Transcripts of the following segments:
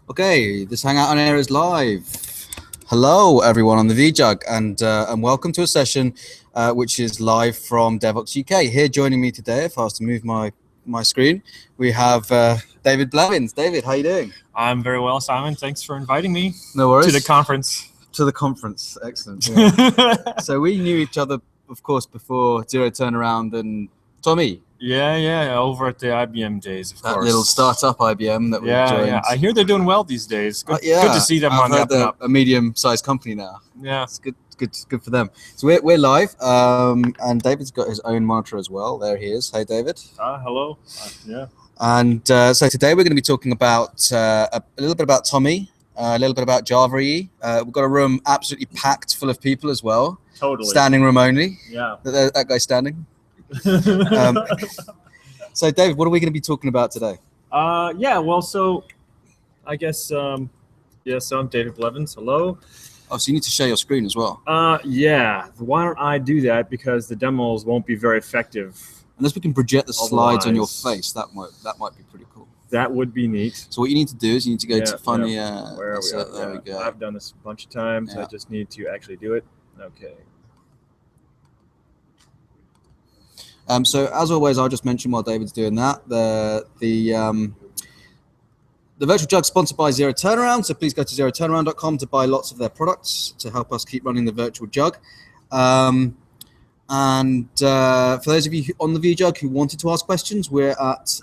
Okay, this Hangout on Air is live. Hello, everyone on the vJUG, and welcome to a session which is live from Devoxx UK. Here joining me today, if I was to move my screen, we have David Blevins. David, how you doing? I'm very well, Simon. Thanks for inviting me. No worries. To the conference. To the conference, excellent. Yeah. So we knew each other, of course, before Zero Turnaround and TomEE. Yeah, over at the IBM days, of course. That little startup IBM that we joined. Yeah, I hear they're doing well these days. Good, yeah. Good to see them on the up and up. A medium-sized company now. Yeah, it's good for them. So we're live, and David's got his own monitor as well. There he is. Hey, David. Hello. Yeah. And so today we're going to be talking about a little bit about TomEE, a little bit about JavaEE. We've got a room absolutely packed full of people as well. Totally. Standing room only. Yeah. That guy's standing. So David, what are we going to be talking about today? Yeah, well, so I guess so I'm David Blevins. Hello. Oh, so you need to share your screen as well. Yeah. Why don't I do that, because the demos won't be very effective. Unless we can project the slides on your face, that might be pretty cool. That would be neat. So what you need to do is you need to go to find the where are we? there we go. I've done this a bunch of times. I just need to actually do it. Okay. So as always, I'll just mention while David's doing that, the virtual jug sponsored by Zero Turnaround. So please go to zeroturnaround.com to buy lots of their products to help us keep running the virtual jug. And for those of you on the vJUG who wanted to ask questions, we're at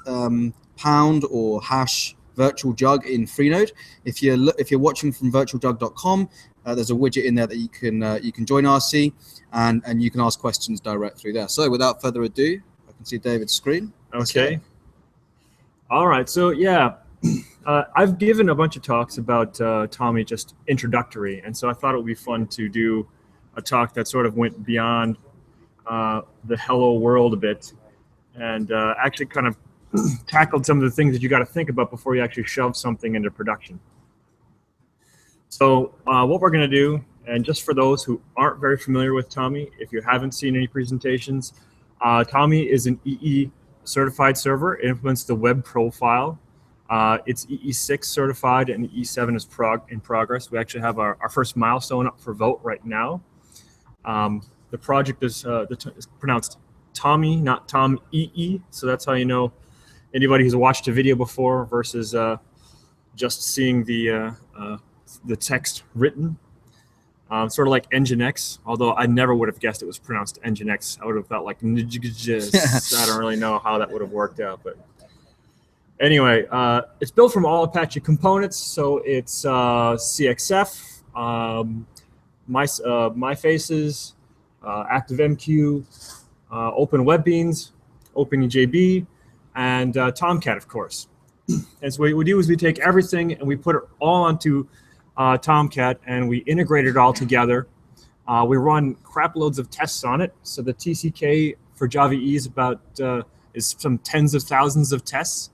pound or hash virtual jug in Freenode. If you're watching from virtualjug.com, there's a widget in there that you can join RC and you can ask questions direct through there. So without further ado, I can see David's screen. Okay. All right. So yeah, I've given a bunch of talks about TomEE, just introductory, and so I thought it would be fun to do a talk that sort of went beyond the hello world a bit, and actually kind of tackled some of the things that you got to think about before you actually shove something into production. So what we're going to do, and just for those who aren't very familiar with TomEE, if you haven't seen any presentations, TomEE is an EE certified server. It implements the web profile. It's EE6 certified, and E7 is in progress. We actually have our first milestone up for vote right now. The project is pronounced TomEE, not TomEE, so that's how you know anybody who's watched a video before versus just seeing the text written. Sort of like Nginx, although I never would have guessed it was pronounced Nginx. I would have felt like Nginx. I don't really know how that would have worked out, but anyway, it's built from all Apache components, so it's CXF, MyFaces, ActiveMQ, OpenWebBeans, OpenEJB, and Tomcat, of course. And so what we do is we take everything and we put it all onto Tomcat, and we integrate it all together. We run crap loads of tests on it. So the TCK for JavaEE is some tens of thousands of tests.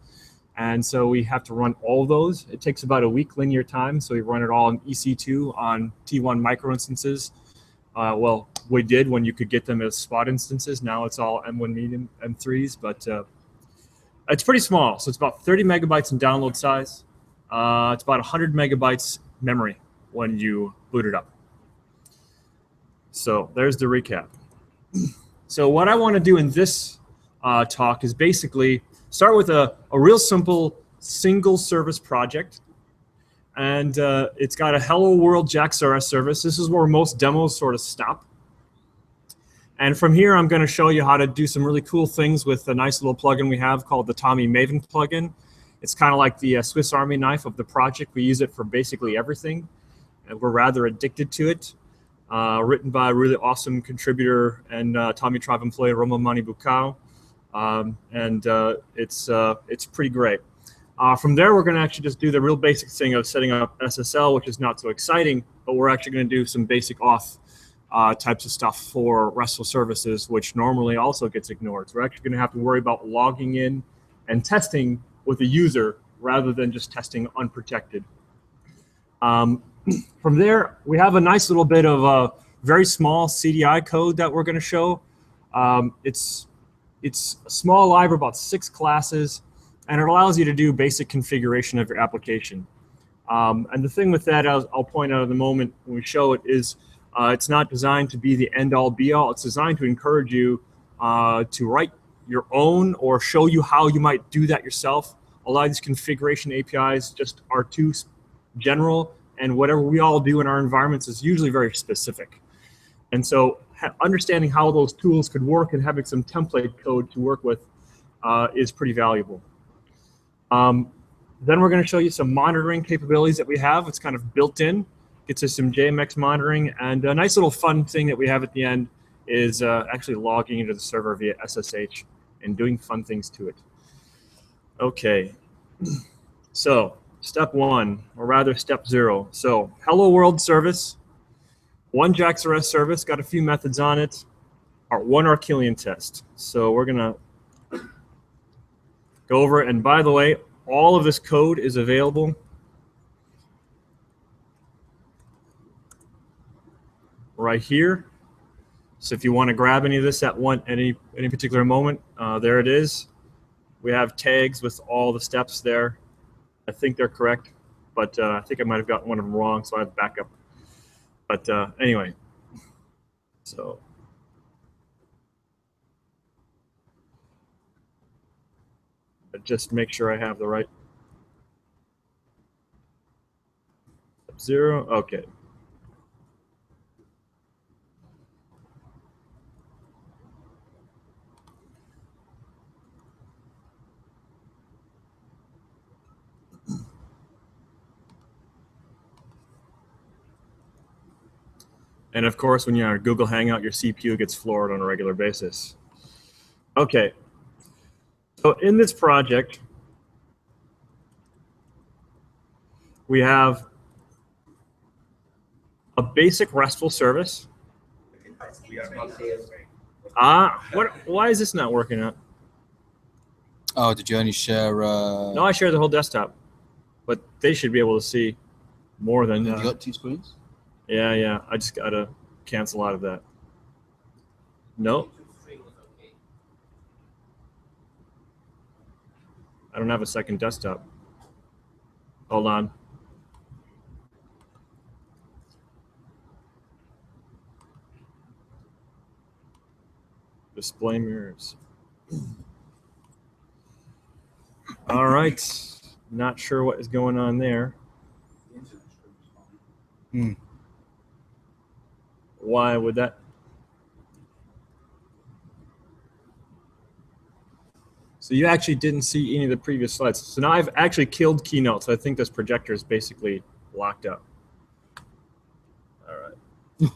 And so we have to run all those. It takes about a week linear time. So we run it all in EC2 on T1 micro instances. Well, we did when you could get them as spot instances. Now it's all M1 medium M3s, but it's pretty small. So it's about 30 megabytes in download size. It's about 100 megabytes memory when you boot it up. So there's the recap. So what I want to do in this talk is basically start with a real simple single service project. And it's got a hello world JAX-RS service. This is where most demos sort of stop. And from here, I'm going to show you how to do some really cool things with a nice little plugin we have called the TomEE Maven Plugin. It's kind of like the Swiss Army knife of the project. We use it for basically everything, and we're rather addicted to it. Written by a really awesome contributor and TomEE Tribe employee, Roma Mani Bukau. It's pretty great. From there, we're going to actually just do the real basic thing of setting up SSL, which is not so exciting, but we're actually going to do some basic auth types of stuff for RESTful services, which normally also gets ignored. So we're actually going to have to worry about logging in and testing with a user rather than just testing unprotected. From there, we have a nice little bit of very small CDI code that we're going to show. It's a small library, about 6 classes, and it allows you to do basic configuration of your application. And the thing with that, I'll point out in a moment when we show it, is it's not designed to be the end-all, be-all. It's designed to encourage you to write your own or show you how you might do that yourself. A lot of these configuration APIs just are too general, and whatever we all do in our environments is usually very specific. And so understanding how those tools could work and having some template code to work with is pretty valuable. Then we're going to show you some monitoring capabilities that we have. It's kind of built in. Gets us some JMX monitoring. And a nice little fun thing that we have at the end is actually logging into the server via SSH and doing fun things to it. OK. So step 1, or rather step 0. So hello world service, one JAX-RS service, got a few methods on it, one Arquillian test. So we're going to go over it. And by the way, all of this code is available right here. So if you want to grab any of this at any particular moment, there it is. We have tags with all the steps there. I think they're correct, but I think I might have gotten one of them wrong, so I have backup. But anyway, so just make sure I have the right 0. Okay. And of course, when you're on Google Hangout, your CPU gets floored on a regular basis. Okay. So in this project, we have a basic RESTful service. Why is this not working out? Oh, did you only share? No, I share the whole desktop, but they should be able to see more than. You got 2 screens? Yeah. I just gotta cancel out of that. Nope. I don't have a second desktop. Hold on. Display mirrors. All right. Not sure what is going on there. Why would that? So you actually didn't see any of the previous slides. So now I've actually killed Keynote, so I think this projector is basically locked up. All right.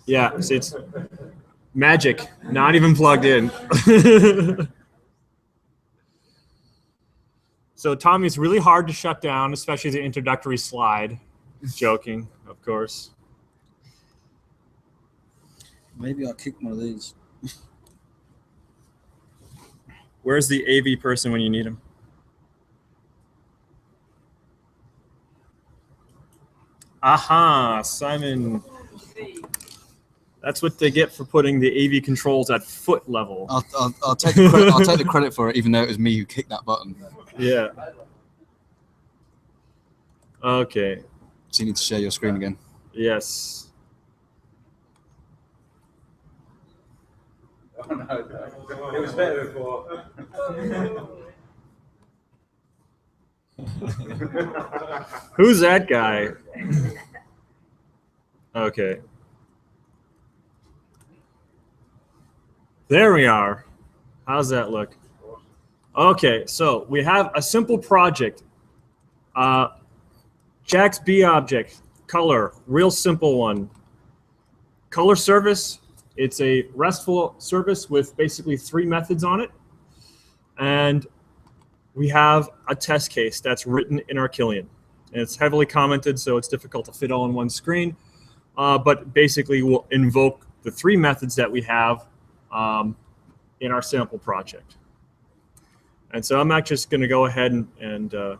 Yeah, see, it's magic, not even plugged in. So TomEE is really hard to shut down, especially the introductory slide. Joking, of course. Maybe I'll kick one of these. Where's the AV person when you need him? Aha, Simon. That's what they get for putting the AV controls at foot level. I'll take the credit. I'll take the credit for it, even though it was me who kicked that button. Yeah. Okay. So you need to share your screen again. Yes. Oh, no, it was better before. Who's that guy? Okay. There we are. How's that look? Okay, so we have a simple project. JAX-B object, color, real simple one. Color service, it's a RESTful service with basically 3 methods on it. And we have a test case that's written in Arquillian. And it's heavily commented, so it's difficult to fit all on one screen. But basically, we'll invoke the 3 methods that we have in our sample project. And so I'm actually just going to go ahead and Can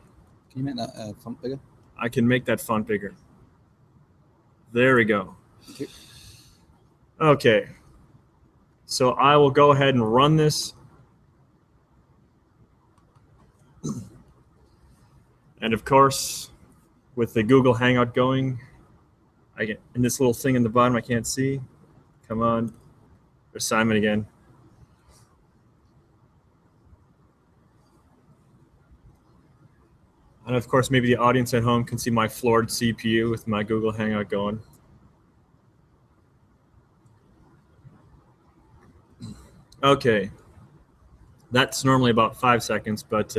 you make that font bigger? I can make that font bigger. There we go. Thank you. Okay. So I will go ahead and run this. And of course, with the Google Hangout going, I get in this little thing in the bottom I can't see. Come on, there's Simon again. And of course, maybe the audience at home can see my floored CPU with my Google Hangout going. Okay, that's normally about 5 seconds, but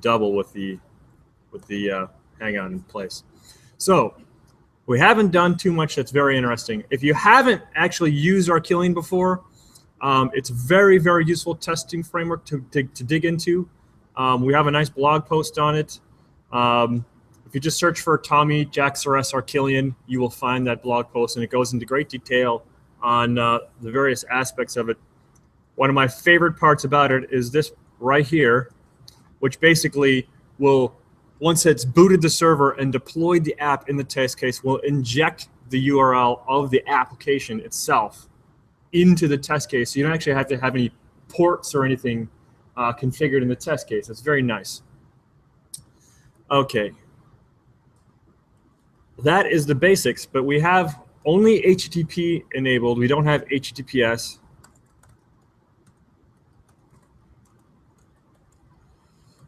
double with the Hangout in place. So we haven't done too much that's very interesting. If you haven't actually used Arquillian before, it's a very, very useful testing framework to dig into. We have a nice blog post on it. If you just search for TomEE JAX-RS Arquillian, you will find that blog post, and it goes into great detail on the various aspects of it. One of my favorite parts about it is this right here, which basically will, once it's booted the server and deployed the app in the test case, will inject the URL of the application itself into the test case. So you don't actually have to have any ports or anything configured in the test case. It's very nice. Okay. That is the basics, but we have only HTTP enabled. We don't have HTTPS.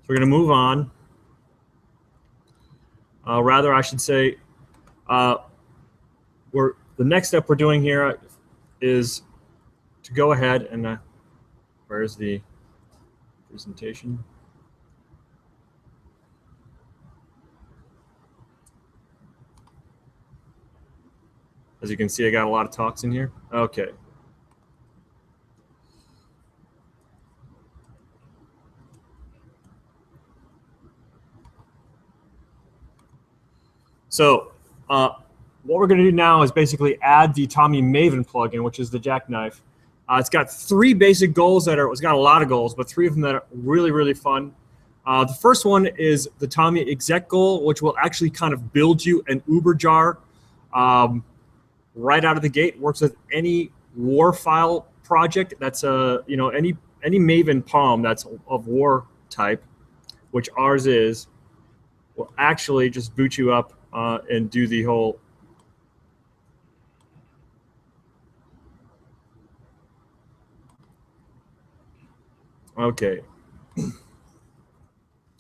So we're going to move on. Rather, I should say, the next step we're doing here is to go ahead and where's the presentation? As you can see, I got a lot of talks in here. Okay. So what we're going to do now is basically add the TomEE Maven plugin, which is the jackknife. It's got 3 basic goals that are, it's got a lot of goals, but 3 of them that are really, really fun. The first one is the TomEE exec goal, which will actually kind of build you an Uber jar right out of the gate. Works with any war file project that's any Maven POM that's of war type, which ours is, will actually just boot you up and do the whole okay.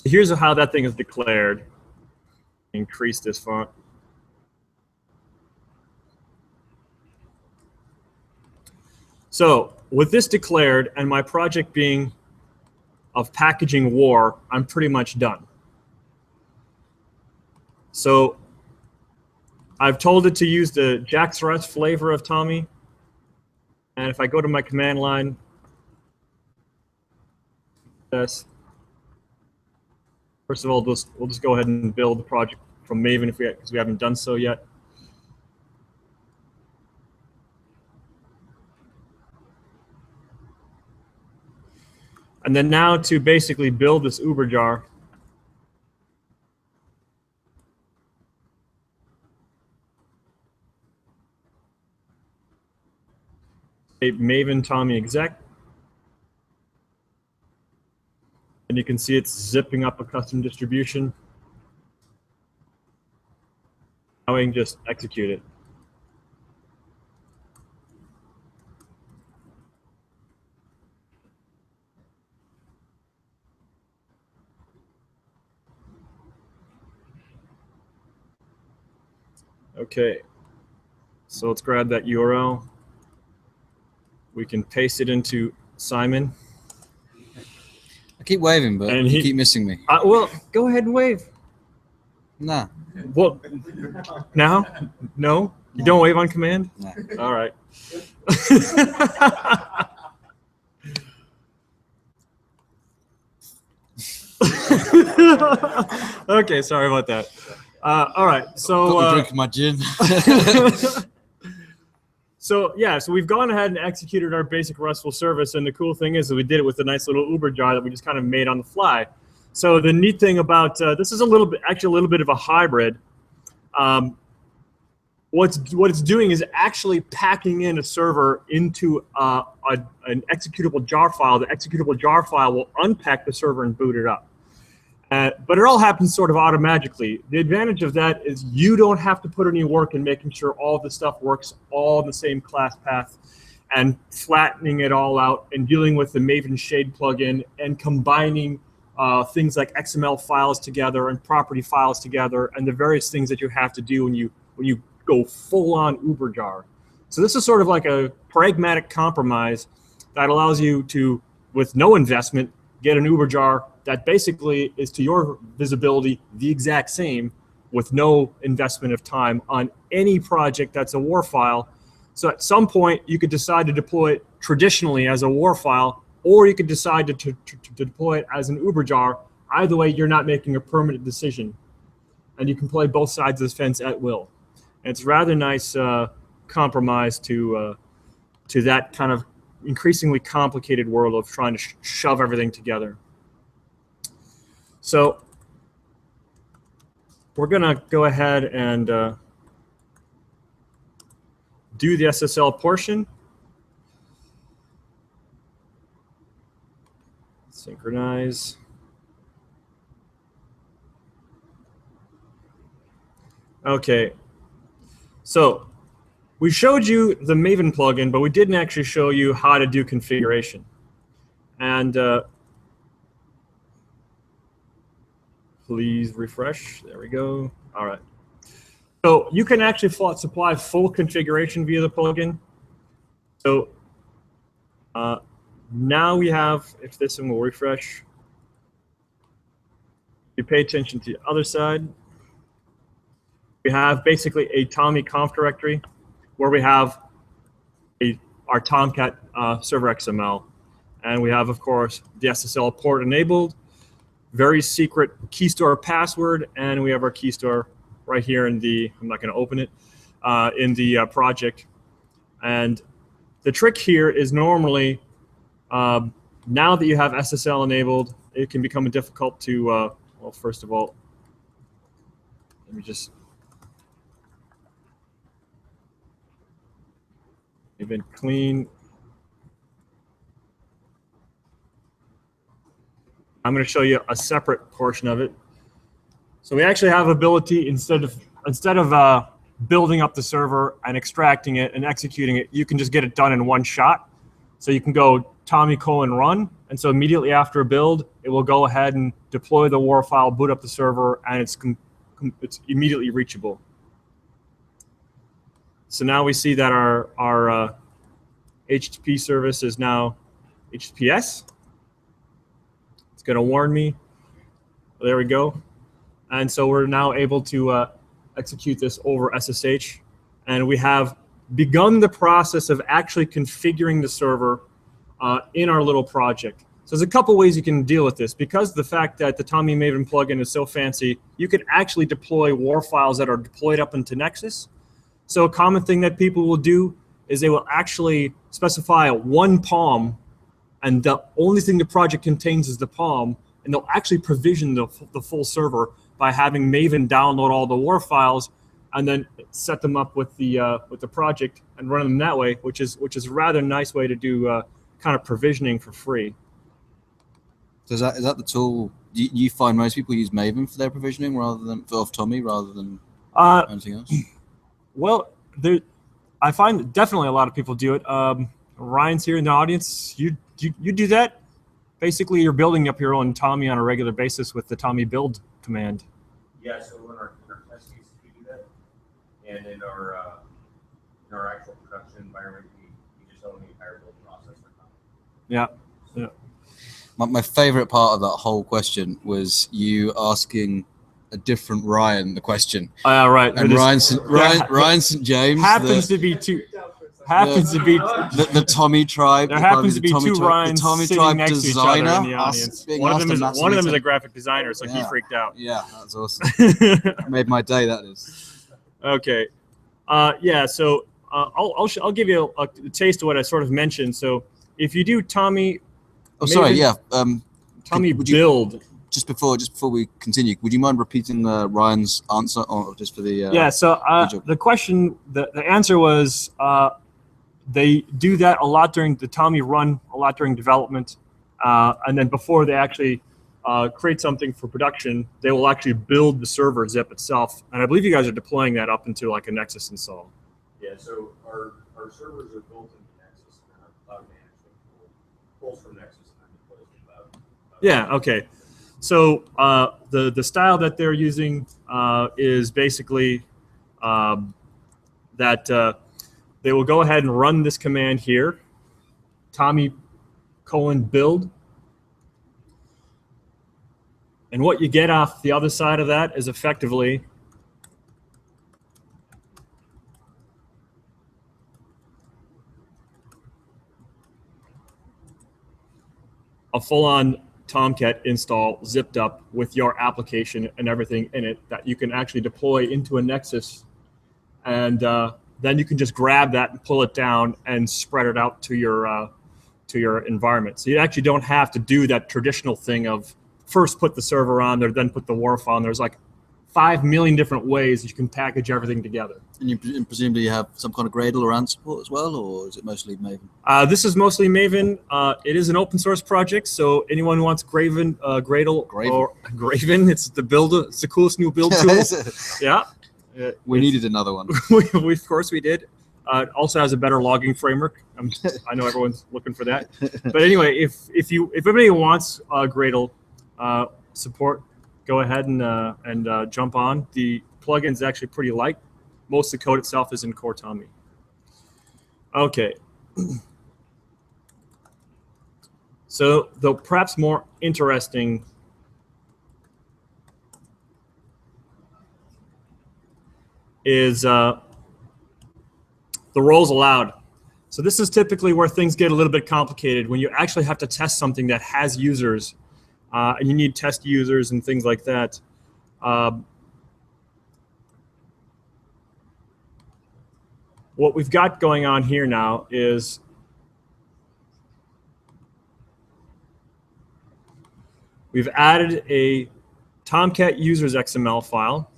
Here's how that thing is declared. Increase this font. So with this declared and my project being of packaging war, I'm pretty much done. So I've told it to use the JAX-RS flavor of TomEE. And if I go to my command line, first of all, we'll just go ahead and build the project from Maven because we haven't done so yet. And then now to basically build this Uber jar, a Maven TomEE exec, and you can see it's zipping up a custom distribution. Now we can just execute it. Okay, so let's grab that URL. We can paste it into Simon. I keep waving, but you keep missing me. Well, go ahead and wave. Nah. Well, now? No? You don't wave on command? Nah. All right. Okay, sorry about that. All right, so got me drinking my gin. So yeah, so we've gone ahead and executed our basic RESTful service, and the cool thing is that we did it with a nice little Uber jar that we just kind of made on the fly. So the neat thing about this is actually a little bit of a hybrid. What it's doing is actually packing in a server into an executable jar file. The executable jar file will unpack the server and boot it up. But it all happens sort of automatically. The advantage of that is you don't have to put any work in making sure all the stuff works all in the same class path and flattening it all out and dealing with the Maven Shade plugin and combining things like XML files together and property files together and the various things that you have to do when you go full-on Uberjar. So this is sort of like a pragmatic compromise that allows you to, with no investment, get an Uberjar that basically is to your visibility the exact same with no investment of time on any project that's a WAR file. So at some point, you could decide to deploy it traditionally as a WAR file, or you could decide to deploy it as an Uberjar. Either way, you're not making a permanent decision. And you can play both sides of the fence at will. And it's a rather nice compromise to that kind of increasingly complicated world of trying to shove everything together. So we're going to go ahead and do the SSL portion. Synchronize. Okay. So we showed you the Maven plugin, but we didn't actually show you how to do configuration. And please refresh. There we go. All right. So you can actually supply full configuration via the plugin. So now we have, if this one will refresh, you pay attention to the other side. We have basically a TomEE conf directory where we have our Tomcat server XML. And we have, of course, the SSL port enabled, very secret key store password, and we have our key store right here in the, I'm not going to open it, in the project. And the trick here is normally, now that you have SSL enabled, it can become difficult to, well, first of all, let me just, even clean. I'm going to show you a separate portion of it. So we actually have ability, instead of building up the server and extracting it and executing it, you can just get it done in one shot. So you can go TomEE:run, and so immediately after a build, it will go ahead and deploy the WAR file, boot up the server, and it's immediately reachable. So now we see that our HTTP service is now HTTPS. It's going to warn me. There we go. And so we're now able to execute this over SSH. And we have begun the process of actually configuring the server in our little project. So there's a couple ways you can deal with this. Because the fact that the TomEE Maven plugin is so fancy, you can actually deploy WAR files that are deployed up into Nexus. So a common thing that people will do is they will actually specify one POM, and the only thing the project contains is the POM, and they'll actually provision the full server by having Maven download all the WAR files and then set them up with the project and run them that way, which is a rather nice way to do kind of provisioning for free. So is that the tool? Do you find most people use Maven for their provisioning rather than off TomEE rather than anything else? Well, I find definitely a lot of people do it. Ryan's here in the audience. You do that? Basically, you're building up your own TomEE on a regular basis with the TomEE build command. Yeah, so in our test cases, we do that. And in our actual production environment, we just own the entire build process for TomEE. Yeah. Yeah. My favorite part of that whole question was you asking a different Ryan the question. Right. And Ryan St. James happens to be the TomEE tribe. There happens to be two Ryans the TomEE sitting tribe next designer. to each other in the audience. One of them is a graphic designer, so he freaked out. Yeah, that's awesome. Made my day. That is. Okay. Yeah. So I'll give you a taste of what I sort of mentioned. So if you do TomEE. Oh, sorry. Yeah. TomEE build. Just before we continue, would you mind repeating Ryan's answer, or just for the? Yeah. So the question, the answer was they do that a lot during the TomEE run, a lot during development, and then before they actually create something for production, they will actually build the server zip itself. And I believe you guys are deploying that up into like a Nexus install. Yeah, so our servers are built into Nexus, and our cloud management pulls from Nexus and then deploys to cloud. Yeah, okay. So the style that they're using is basically that they will go ahead and run this command here, TomEE:build. And what you get off the other side of that is effectively a full-on Tomcat install zipped up with your application and everything in it that you can actually deploy into a Nexus. And then you can just grab that and pull it down and spread it out to your environment. So you actually don't have to do that traditional thing of first put the server on there, then put the WARF on. There's like 5 million different ways that you can package everything together. And you presumably you have some kind of Gradle or ANT support as well, or is it mostly Maven? This is mostly Maven. It is an open source project, so anyone who wants Gradle or Graven, it's the builder. It's the coolest new build tool. Yeah. We needed another one. Of course we did. It also has a better logging framework. I know everyone's looking for that. But anyway, if anybody wants Gradle support, go ahead and jump on. The plugin is actually pretty light. Most of the code itself is in core TomEE. Okay. So the perhaps more interesting is the roles allowed. So this is typically where things get a little bit complicated when you actually have to test something that has users, and you need test users and things like that. What we've got going on here now is we've added a Tomcat users XML file.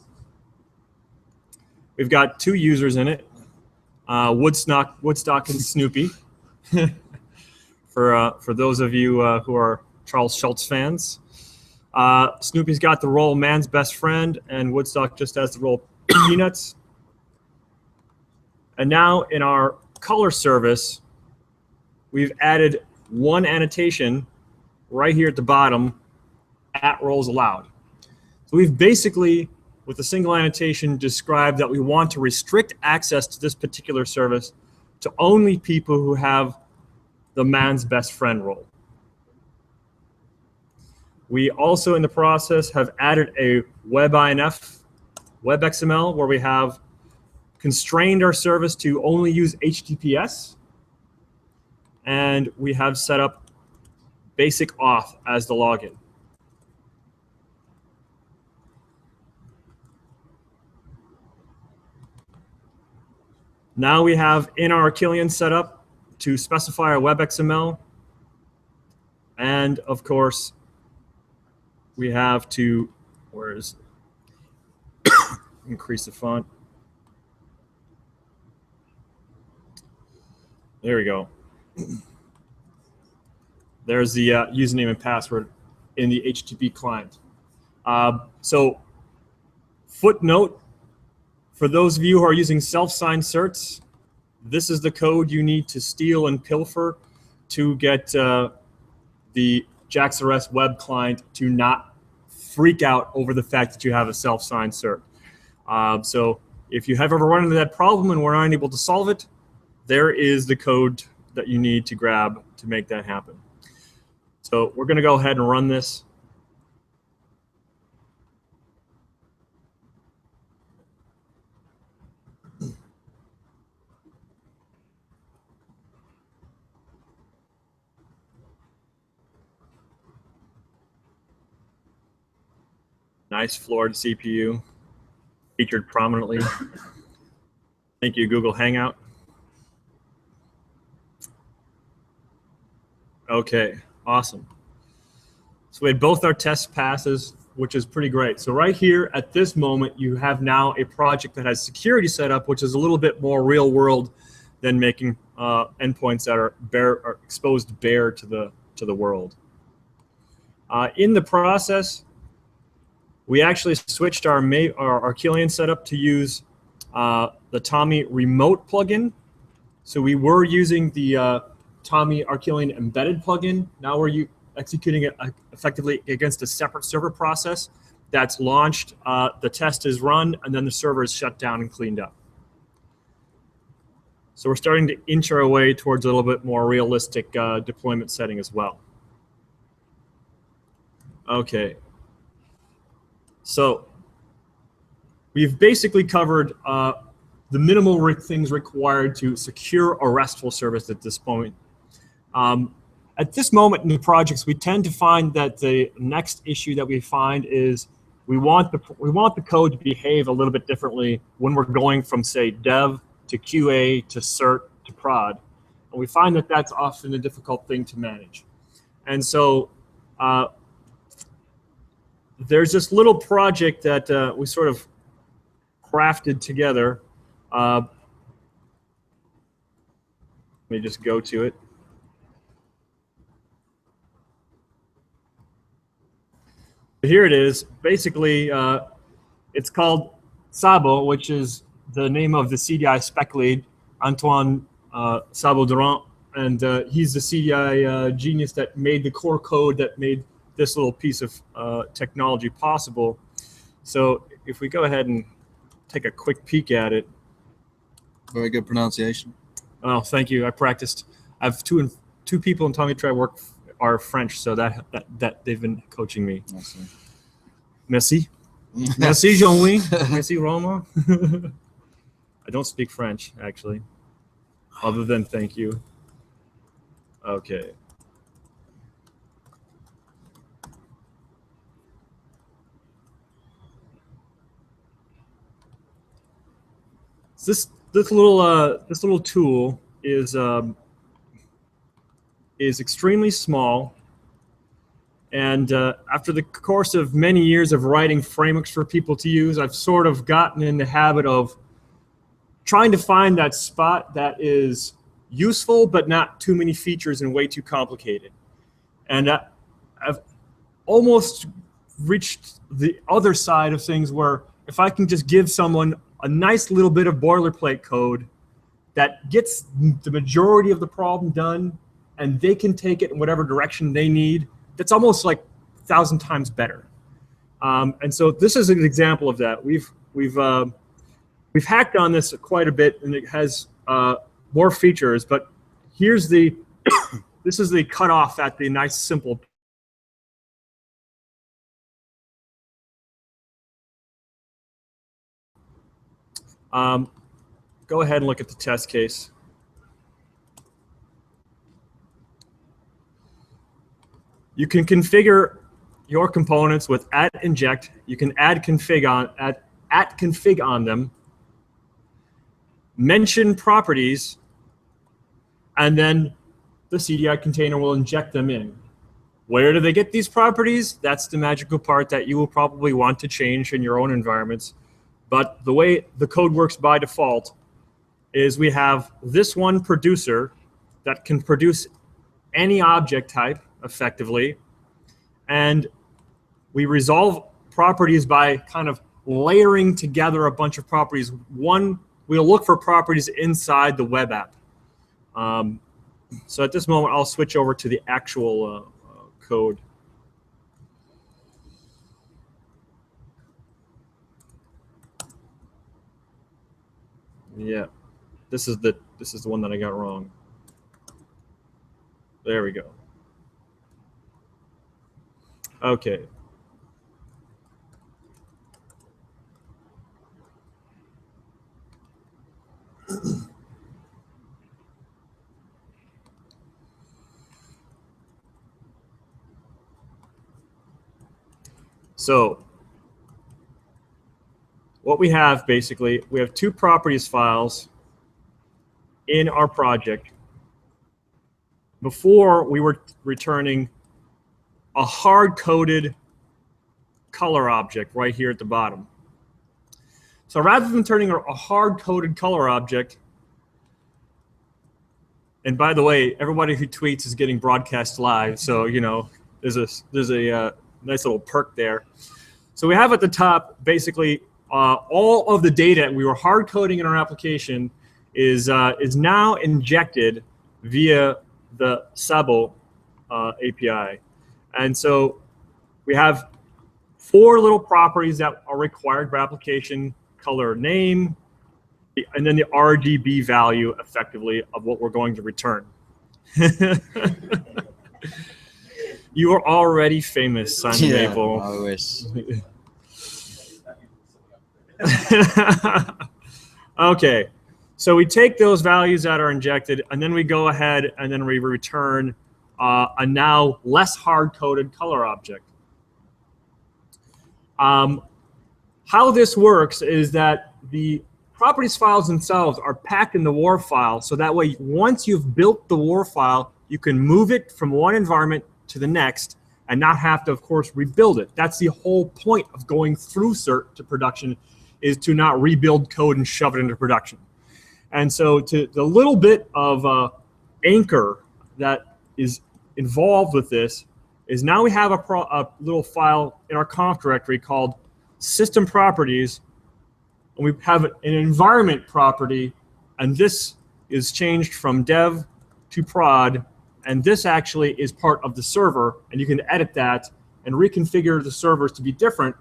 We've got 2 users in it, Woodstock and Snoopy. For those of you who are Charles Schultz fans, Snoopy's got the role man's best friend, and Woodstock just has the role Peanuts. And now in our color service, we've added one annotation right here at the bottom, @roles allowed. So we've basically, with a single annotation, described that we want to restrict access to this particular service to only people who have the man's best friend role. We also, in the process, have added a WebINF, WebXML, where we have constrained our service to only use HTTPS, and we have set up basic auth as the login. Now we have in our Arquillian setup to specify our WebXML, and of course we have to, where is it? Increase the font. There we go. There's the username and password in the HTTP client. So footnote, for those of you who are using self-signed certs, this is the code you need to steal and pilfer to get the JAX-RS web client to not freak out over the fact that you have a self-signed cert. So if you have ever run into that problem and we're unable to solve it, there is the code that you need to grab to make that happen. So we're going to go ahead and run this. Nice floored CPU, featured prominently. Thank you, Google Hangout. Okay, awesome. So we had both our test passes, which is pretty great. So right here at this moment, you have now a project that has security set up, which is a little bit more real world than making endpoints that are exposed bare to the world. In the process, we actually switched our Arquillian setup to use the TomEE remote plugin. So we were using the TomEE Arquillian embedded plugin. Now we're executing it effectively against a separate server process that's launched. The test is run, and then the server is shut down and cleaned up. So we're starting to inch our way towards a little bit more realistic deployment setting as well. Okay. So we've basically covered the minimal things required to secure a RESTful service at this point. At this moment in the projects, we tend to find that the next issue that we find is we want the code to behave a little bit differently when we're going from, say, dev to QA to cert to prod. And we find that that's often a difficult thing to manage. And so there's this little project that we sort of crafted together. Let me just go to it. Here it is. Basically, it's called Sabo, which is the name of the CDI spec lead, Antoine Sabo-Durand, and he's the CDI genius that made the core code that made this little piece of technology possible. So if we go ahead and take a quick peek at it. Very good pronunciation. Oh, thank you. I practiced. I have two people in TomEE Try work are French, so that they've been coaching me. Merci. Merci, Jean-Louis. Merci, Roma. I don't speak French, actually, other than thank you. Okay. This little tool is extremely small, and after the course of many years of writing frameworks for people to use, I've sort of gotten in the habit of trying to find that spot that is useful but not too many features and way too complicated. And I've almost reached the other side of things where if I can just give someone a nice little bit of boilerplate code that gets the majority of the problem done, and they can take it in whatever direction they need, that's almost like 1,000 times better. And so this is an example of that. We've hacked on this quite a bit, and it has more features. But here's the this is the cutoff at the nice simple. Go ahead and look at the test case. You can configure your components with @inject. You can add config on them. Mention properties, and then the CDI container will inject them in. Where do they get these properties? That's the magical part that you will probably want to change in your own environments. But the way the code works by default is we have this one producer that can produce any object type effectively, and we resolve properties by kind of layering together a bunch of properties. One, we'll look for properties inside the web app. So at this moment, I'll switch over to the actual code. Yeah, this is the one that I got wrong. There we go. Okay. So what we have basically, we have two properties files in our project. Before, we were returning a hard-coded color object right here at the bottom. So rather than turning a hard-coded color object, and by the way, everybody who tweets is getting broadcast live, so you know, there's a nice little perk there. So we have at the top basically all of the data we were hard coding in our application is now injected via the Sabo API, and so we have 4 little properties that are required by application: color, name, and then the RGB value, effectively, of what we're going to return. You are already famous, Simon Maple. I wish. Okay, so we take those values that are injected, and then we go ahead and then we return a now less hard-coded color object. How this works is that the properties files themselves are packed in the WAR file, so that way once you've built the WAR file, you can move it from one environment to the next and not have to, of course, rebuild it. That's the whole point of going through cert to production, is to not rebuild code and shove it into production. And so the little bit of anchor that is involved with this is now we have a little file in our conf directory called system properties, and we have an environment property, and this is changed from dev to prod, and this actually is part of the server, and you can edit that and reconfigure the servers to be different.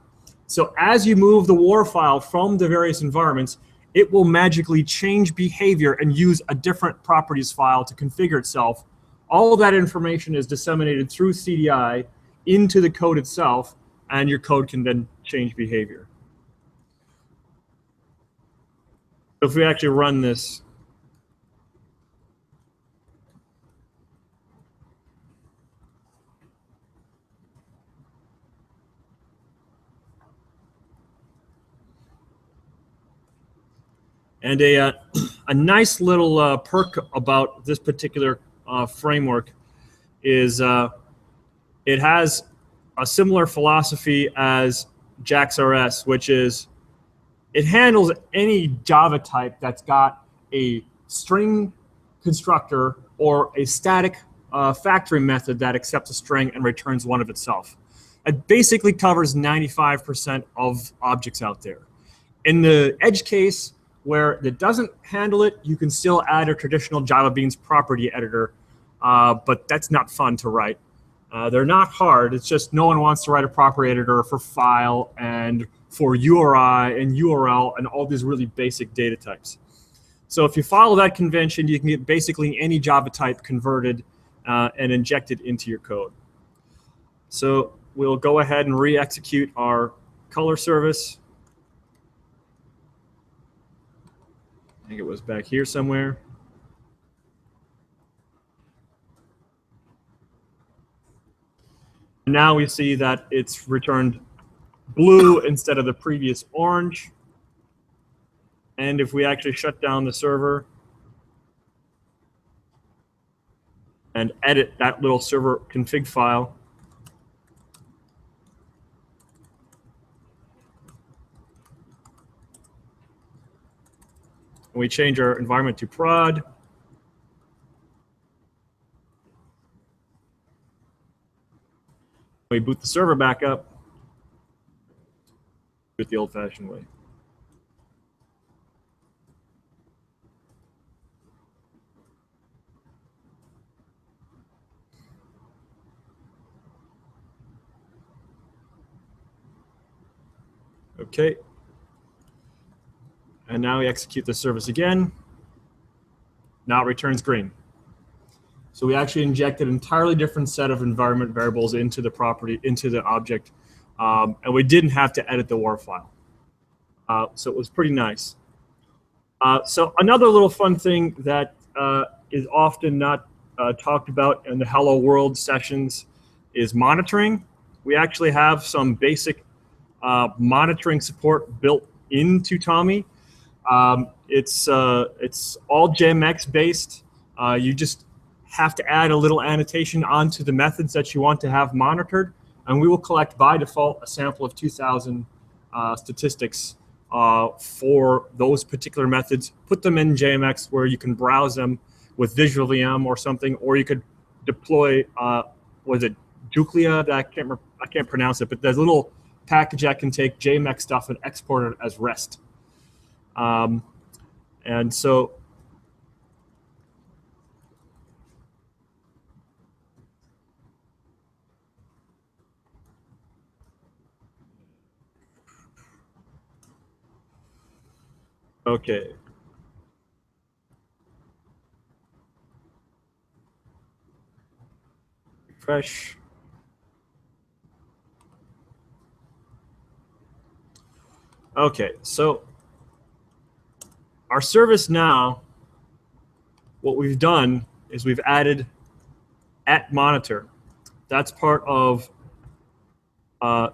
So as you move the WAR file from the various environments, it will magically change behavior and use a different properties file to configure itself. All of that information is disseminated through CDI into the code itself, and your code can then change behavior. So if we actually run this, and a nice little perk about this particular framework is it has a similar philosophy as JAX-RS, which is it handles any Java type that's got a string constructor or a static factory method that accepts a string and returns one of itself. It basically covers 95% of objects out there. In the edge case, where it doesn't handle it, you can still add a traditional Java Beans property editor, but that's not fun to write. They're not hard, it's just no one wants to write a property editor for file and for URI and URL and all these really basic data types. So if you follow that convention, you can get basically any Java type converted and injected into your code. So we'll go ahead and re-execute our color service. I think it was back here somewhere. Now we see that it's returned blue instead of the previous orange. And if we actually shut down the server and edit that little server config file, we change our environment to prod. We boot the server back up. Do it the old-fashioned way. Okay. And now we execute the service again. Now it returns green. So we actually injected an entirely different set of environment variables into the property, into the object, and we didn't have to edit the WAR file. So it was pretty nice. So another little fun thing that is often not talked about in the Hello World sessions is monitoring. We actually have some basic monitoring support built into TomEE. It's all JMX based. You just have to add a little annotation onto the methods that you want to have monitored, and we will collect by default a sample of 2,000 statistics for those particular methods. Put them in JMX where you can browse them with Visual VM or something, or you could deploy Juclia, that I can't pronounce it, but there's a little package that can take JMX stuff and export it as REST. And so okay. Refresh. Okay, so our service now, what we've done is we've added @monitor. That's part of the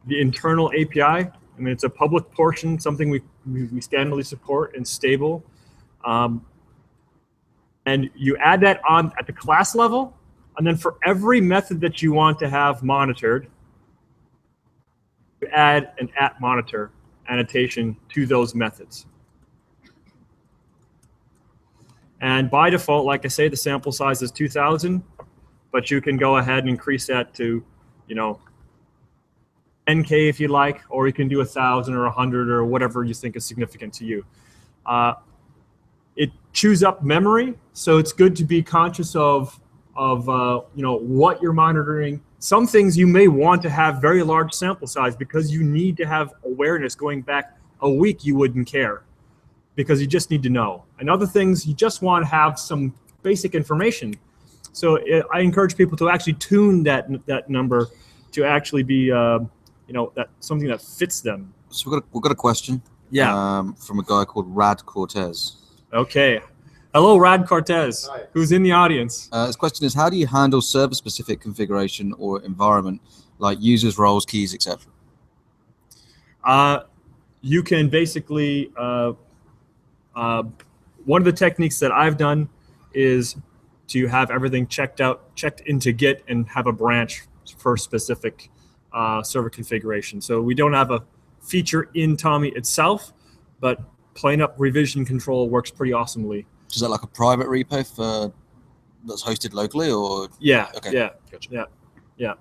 internal API. I mean, it's a public portion, something we standardly support and stable. And you add that on at the class level, and then for every method that you want to have monitored, you add an @monitor annotation to those methods. And by default, like I say, the sample size is 2,000, but you can go ahead and increase that to, 10K if you like, or you can do 1,000 or 100 or whatever you think is significant to you. It chews up memory, so it's good to be conscious of what you're monitoring. Some things you may want to have very large sample size because you need to have awareness going back a week. You wouldn't care because you just need to know. And other things you just want to have some basic information. So I encourage people to actually tune that number to actually be that something that fits them. So we've got a question. Yeah. From a guy called Rad Cortez. Okay. Hello, Rad Cortez, Hi. who's in the audience. His question is, how do you handle server-specific configuration or environment, like users, roles, keys, etc.? You can basically, one of the techniques that I've done is to have everything checked into Git and have a branch for specific server configuration. So we don't have a feature in TomEE itself, but plain up revision control works pretty awesomely. Is that like a private repo that's hosted locally, or? Yeah. Okay. Yeah. Gotcha. Yeah.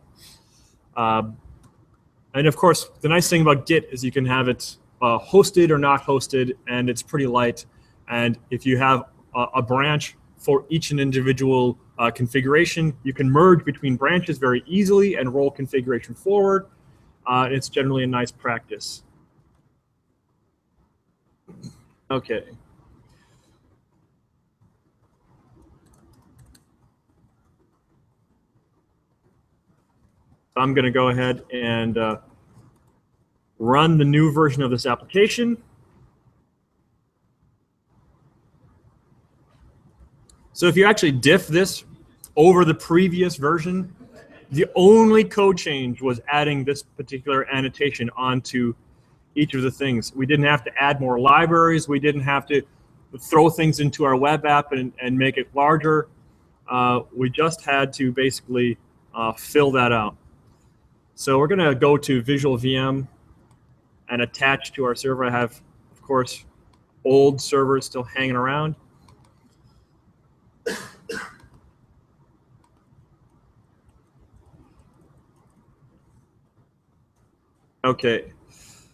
And of course, the nice thing about Git is you can have it hosted or not hosted, and it's pretty light. And if you have a branch for each and individual configuration, you can merge between branches very easily and roll configuration forward. It's generally a nice practice. Okay. I'm going to go ahead and run the new version of this application. So if you actually diff this over the previous version, the only code change was adding this particular annotation onto each of the things. We didn't have to add more libraries. We didn't have to throw things into our web app and make it larger. We just had to basically fill that out. So we're going to go to Visual VM and attach to our server. I have, of course, old servers still hanging around. Okay,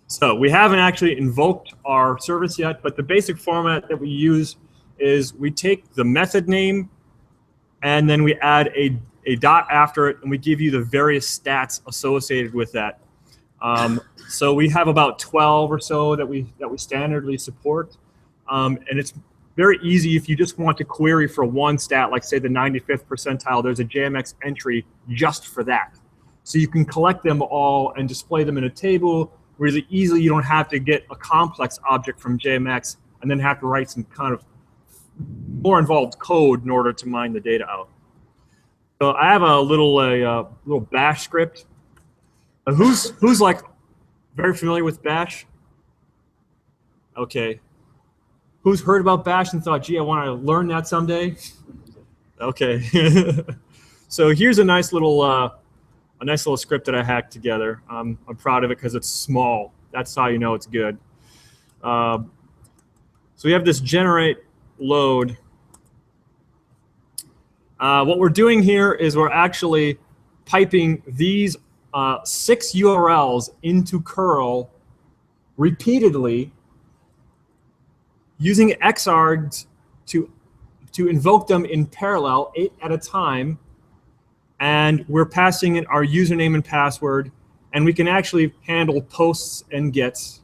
so we haven't actually invoked our service yet, but the basic format that we use is we take the method name and then we add a dot after it, and we give you the various stats associated with that. So we have about 12 or so that we standardly support, and it's very easy if you just want to query for one stat, like say the 95th percentile. There's a JMX entry just for that. So you can collect them all and display them in a table really easily. You don't have to get a complex object from JMX and then have to write some kind of more involved code in order to mine the data out. So I have a little bash script. Who's like very familiar with bash? Okay. Who's heard about bash and thought, gee, I want to learn that someday? Okay. So here's a nice little script that I hacked together. I'm proud of it because it's small. That's how you know it's good. So we have this generate load. What we're doing here is we're actually piping these 6 URLs into curl repeatedly using xargs to invoke them in parallel, 8 at a time, and we're passing in our username and password, and we can actually handle posts and gets,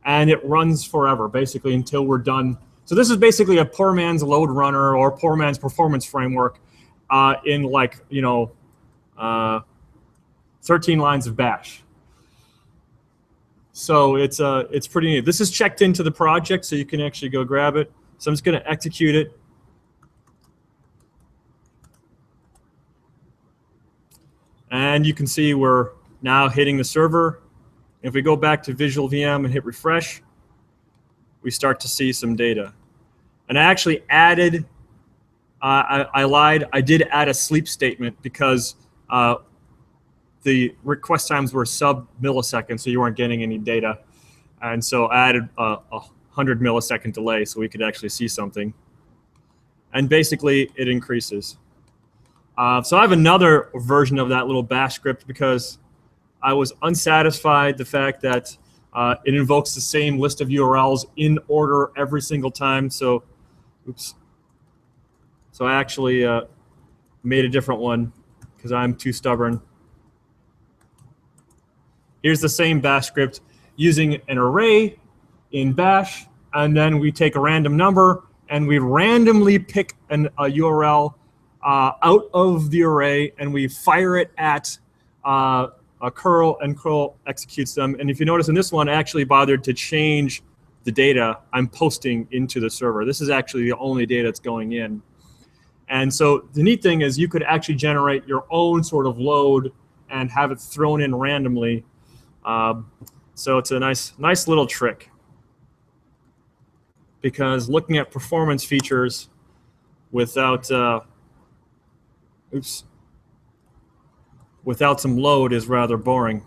and it runs forever, basically, until we're done. So this is basically a poor man's load runner or poor man's performance framework in, like, 13 lines of bash. So it's pretty neat. This is checked into the project, so you can actually go grab it. So I'm just going to execute it. And you can see we're now hitting the server. If we go back to Visual VM and hit refresh, we start to see some data. And I actually added, I lied, I did add a sleep statement because the request times were sub-millisecond, so you weren't getting any data. And so I added a 100 millisecond delay so we could actually see something. And basically, it increases. So I have another version of that little bash script because I was unsatisfied the fact that it invokes the same list of URLs in order every single time. So, oops. So I actually made a different one because I'm too stubborn. Here's the same bash script using an array in bash, and then we take a random number and we randomly pick a URL out of the array, and we fire it at a curl, and curl executes them. And if you notice in this one, I actually bothered to change the data I'm posting into the server. This is actually the only data that's going in. And so the neat thing is you could actually generate your own sort of load and have it thrown in randomly. So it's a nice little trick. Because looking at performance features without without some load is rather boring.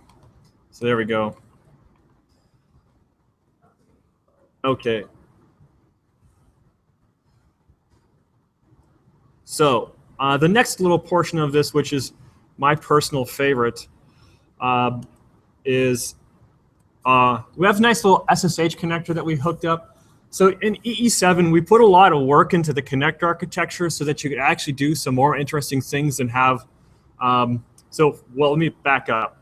So there we go. Okay. So the next little portion of this, which is my personal favorite, is we have a nice little SSH connector that we hooked up. So in EE7, we put a lot of work into the connector architecture so that you could actually do some more interesting things and have. So, well, let me back up.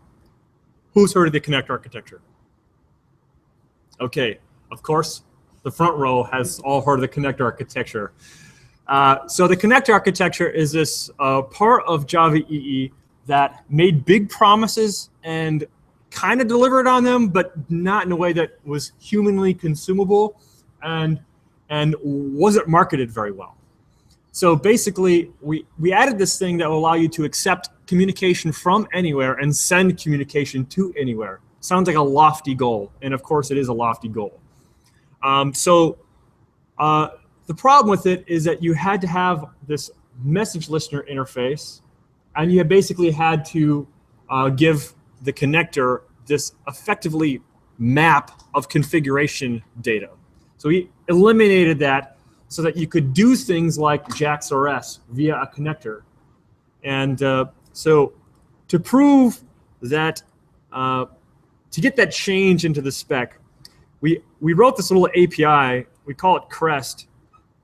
Who's heard of the connector architecture? Okay, of course, the front row has all heard of the connector architecture. So the connector architecture is this part of JavaEE that made big promises and kind of delivered on them, but not in a way that was humanly consumable and wasn't marketed very well. So basically, we added this thing that will allow you to accept communication from anywhere and send communication to anywhere. Sounds like a lofty goal, and of course it is a lofty goal. The problem with it is that you had to have this message listener interface, and you basically had to give the connector this effectively map of configuration data. So we eliminated that so that you could do things like JAX-RS via a connector. And so to prove that, to get that change into the spec, we wrote this little API. We call it Crest.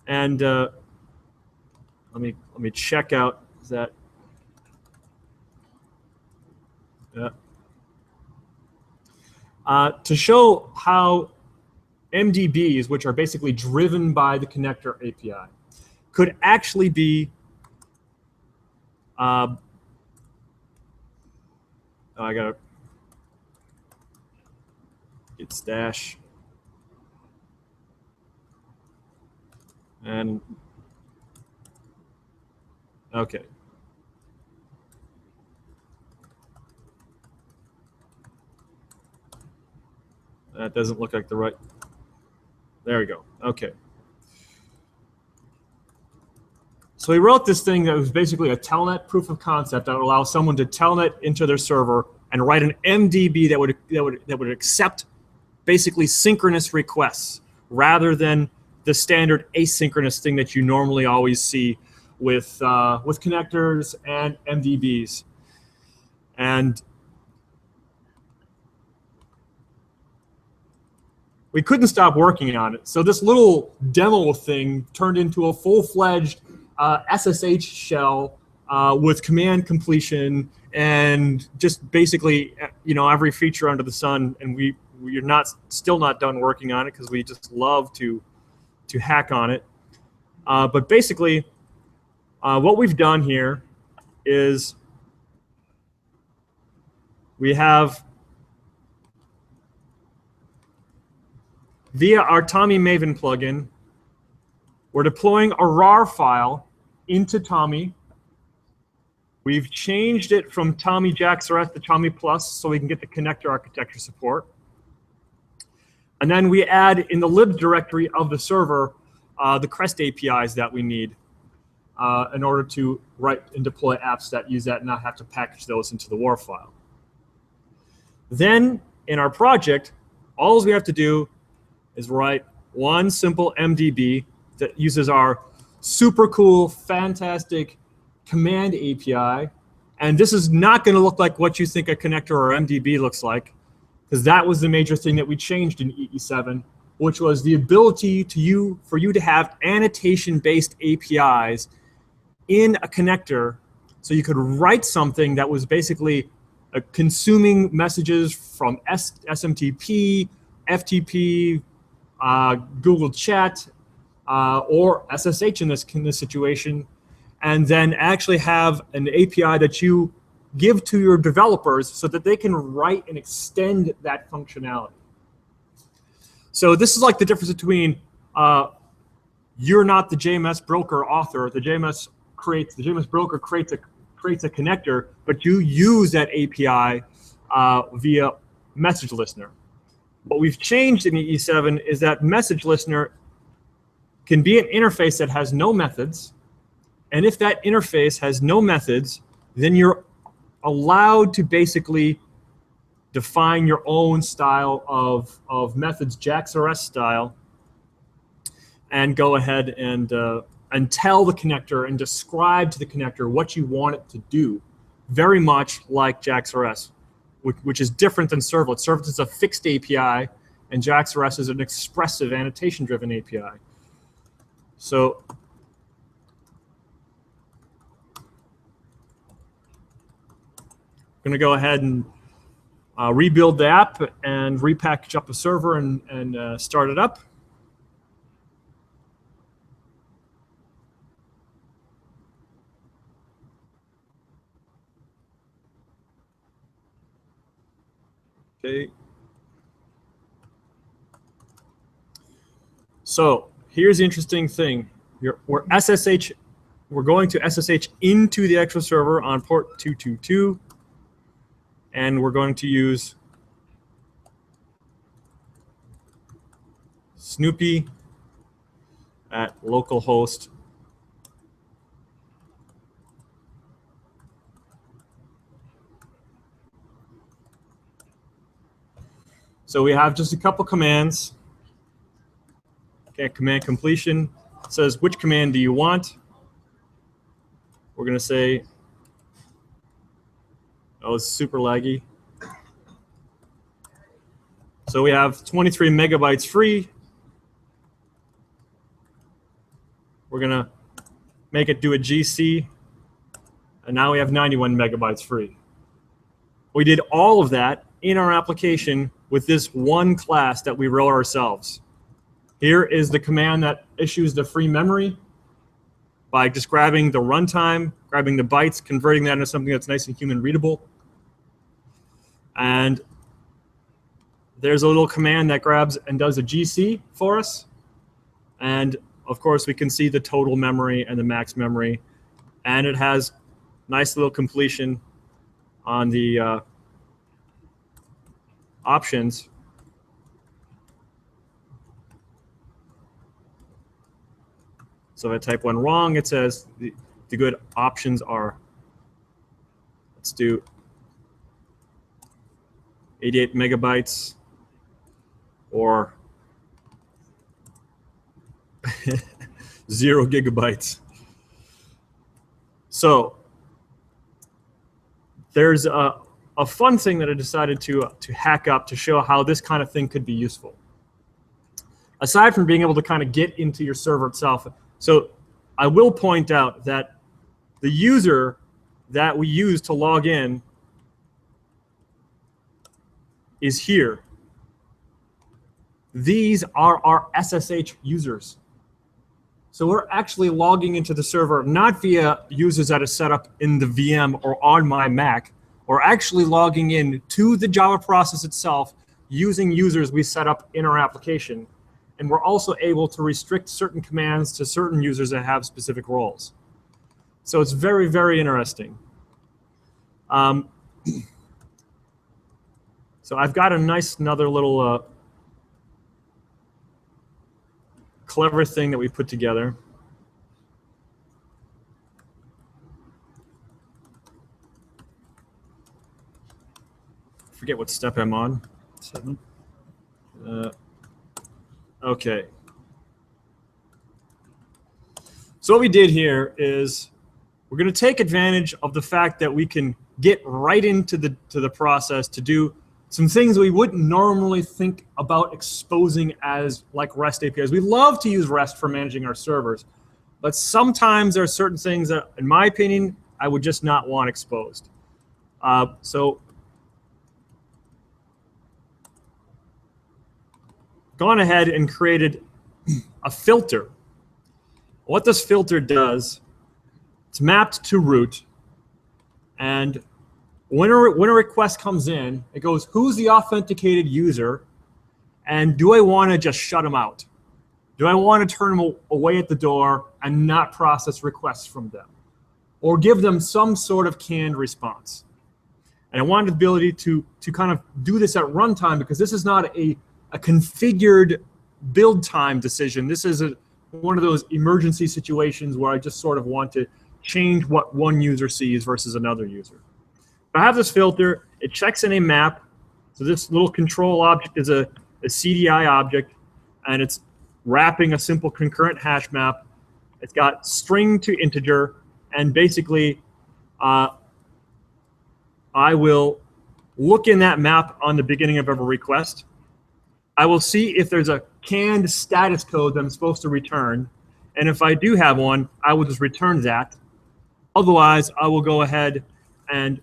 And let me check out that. To show how MDBs, which are basically driven by the connector API, could actually be I gotta git stash and okay. That doesn't look like the right. There we go. Okay. So we wrote this thing that was basically a telnet proof of concept that would allow someone to telnet into their server and write an MDB that would accept basically synchronous requests rather than the standard asynchronous thing that you normally always see with connectors and MDBs. And we couldn't stop working on it. So this little demo thing turned into a full-fledged SSH shell with command completion and just basically, every feature under the sun. And we're still not done working on it because we just love to hack on it. But basically, what we've done here is we have, via our TomEE Maven plugin, we're deploying a RAR file into TomEE. We've changed it from TomEE JAX-RS to TomEE Plus so we can get the connector architecture support. And then we add in the lib directory of the server the CREST APIs that we need in order to write and deploy apps that use that and not have to package those into the WAR file. Then in our project, all we have to do is write one simple MDB that uses our super cool, fantastic command API. And this is not going to look like what you think a connector or MDB looks like, because that was the major thing that we changed in EE7, which was the ability for you to have annotation-based APIs in a connector, so you could write something that was basically consuming messages from SMTP, FTP, Google Chat, or SSH in this situation, and then actually have an API that you give to your developers so that they can write and extend that functionality. So this is like the difference between you're not the JMS broker author. The JMS broker creates a connector, but you use that API via message listener. What we've changed in EE7 is that message listener can be an interface that has no methods. And if that interface has no methods, then you're allowed to basically define your own style of methods, JAX-RS style, and go ahead and tell the connector and describe to the connector what you want it to do, very much like JAX-RS, which is different than servlet. Servlet is a fixed API, and JAX-RS is an expressive annotation-driven API. So I'm going to go ahead and rebuild the app and repackage up a server and start it up. Okay. So here's the interesting thing. We're going to SSH into the actual server on port 222. And we're going to use Snoopy at localhost. So we have just a couple commands. Okay, command completion says, which command do you want? We're going to say, oh, it's super laggy. So we have 23 megabytes free. We're going to make it do a GC. And now we have 91 megabytes free. We did all of that in our application with this one class that we wrote ourselves. Here is the command that issues the free memory by just grabbing the runtime, grabbing the bytes, converting that into something that's nice and human readable. And there's a little command that grabs and does a GC for us. And of course, we can see the total memory and the max memory. And it has nice little completion on the options. So if I type one wrong, it says the good options are, let's do 88 megabytes or 0 gigabytes. So there's a fun thing that I decided to hack up to show how this kind of thing could be useful. Aside from being able to kind of get into your server itself, so I will point out that the user that we use to log in is here. These are our SSH users. So we're actually logging into the server not via users that are set up in the VM or on my Mac. We're actually logging in to the Java process itself using users we set up in our application. And we're also able to restrict certain commands to certain users that have specific roles. So it's very, very interesting. So I've got a nice another little clever thing that we put together. I forget what step I'm on. 7. Okay. So what we did here is we're going to take advantage of the fact that we can get right into the process to do some things we wouldn't normally think about exposing as like REST APIs. We love to use REST for managing our servers, but sometimes there are certain things that, in my opinion, I would just not want exposed. So gone ahead and created a filter. What this filter does, it's mapped to root, and when a request comes in, it goes, who's the authenticated user, and do I want to just shut them out? Do I want to turn them away at the door and not process requests from them? Or give them some sort of canned response? And I wanted the ability to kind of do this at runtime, because this is not a configured build time decision. This is one of those emergency situations where I just sort of want to change what one user sees versus another user. I have this filter. It checks in a map. So this little control object is a CDI object, and it's wrapping a simple concurrent hash map. It's got string to integer, and basically I will look in that map on the beginning of every request. I will see if there's a canned status code that I'm supposed to return, and if I do have one, I will just return that. Otherwise, I will go ahead and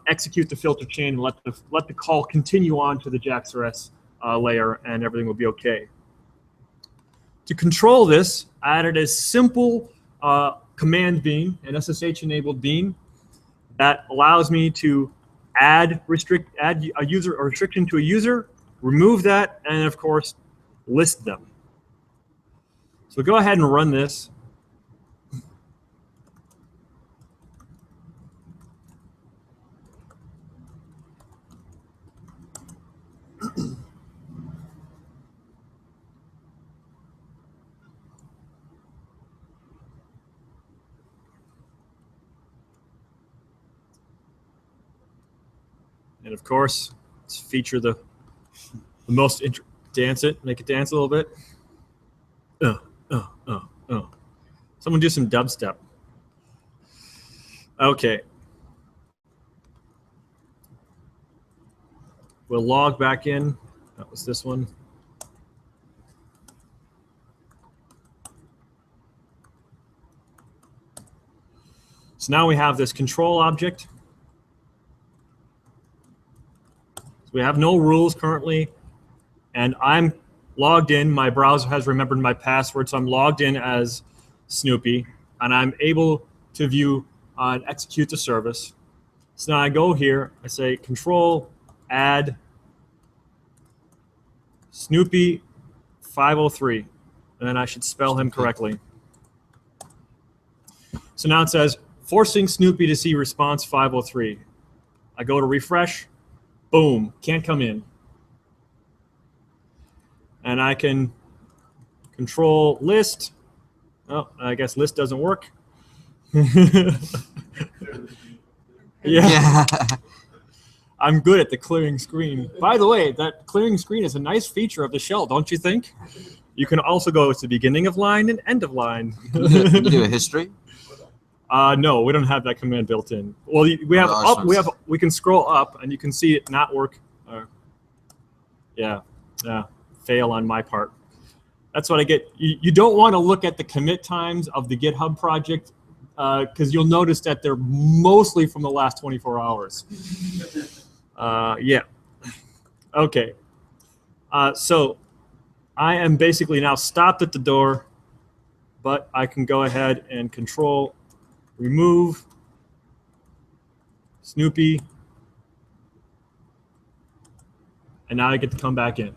execute the filter chain and let the call continue on to the JAX-RS layer, and everything will be okay. To control this, I added a simple command bean, an SSH-enabled bean, that allows me to add a user or restriction to a user, remove that, and of course, list them. So go ahead and run this. And of course, let's feature the most dance it, make it dance a little bit. Someone do some dubstep. Okay. We'll log back in. That was this one. So now we have this control object. So we have no rules currently, and I'm logged in. My browser has remembered my password, so I'm logged in as Snoopy, and I'm able to view and execute the service. So now I go here, I say control add Snoopy 503, and then I should spell him correctly. So now it says forcing Snoopy to see response 503. I go to refresh. Boom, can't come in. And I can control list. Oh, I guess list doesn't work. Yeah. I'm good at the clearing screen. By the way, that clearing screen is a nice feature of the shell, don't you think? You can also go to the beginning of line and end of line. You do a history? No, we don't have that command built in. Well, we have up. We can scroll up, and you can see it not work. Yeah, fail on my part. That's what I get. You don't want to look at the commit times of the GitHub project because you'll notice that they're mostly from the last 24 hours. Yeah. Okay. So I am basically now stopped at the door, but I can go ahead and control remove Snoopy, and now I get to come back in.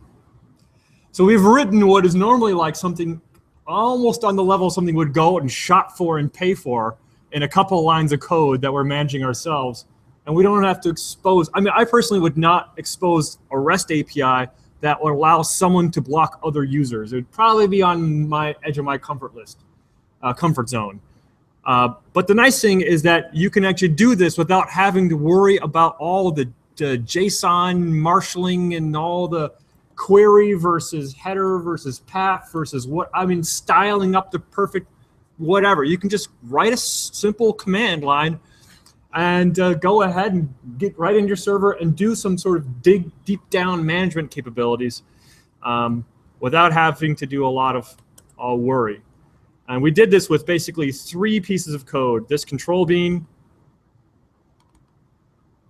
So we've written what is normally like something almost on the level something would go and shop for and pay for in a couple of lines of code that we're managing ourselves. And we don't have to expose, I mean, I personally would not expose a REST API that would allow someone to block other users. It would probably be on my edge of my comfort zone. But the nice thing is that you can actually do this without having to worry about all the JSON marshalling and all the query versus header versus path versus styling up the perfect whatever. You can just write a simple command line and go ahead and get right in your server and do some sort of deep down management capabilities without having to do a lot of worry. And we did this with basically 3 pieces of code: this control bean,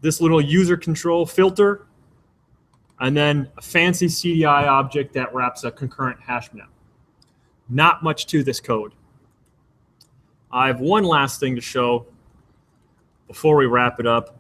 this little user control filter, and then a fancy CDI object that wraps a concurrent hash map. Not much to this code. I have one last thing to show before we wrap it up.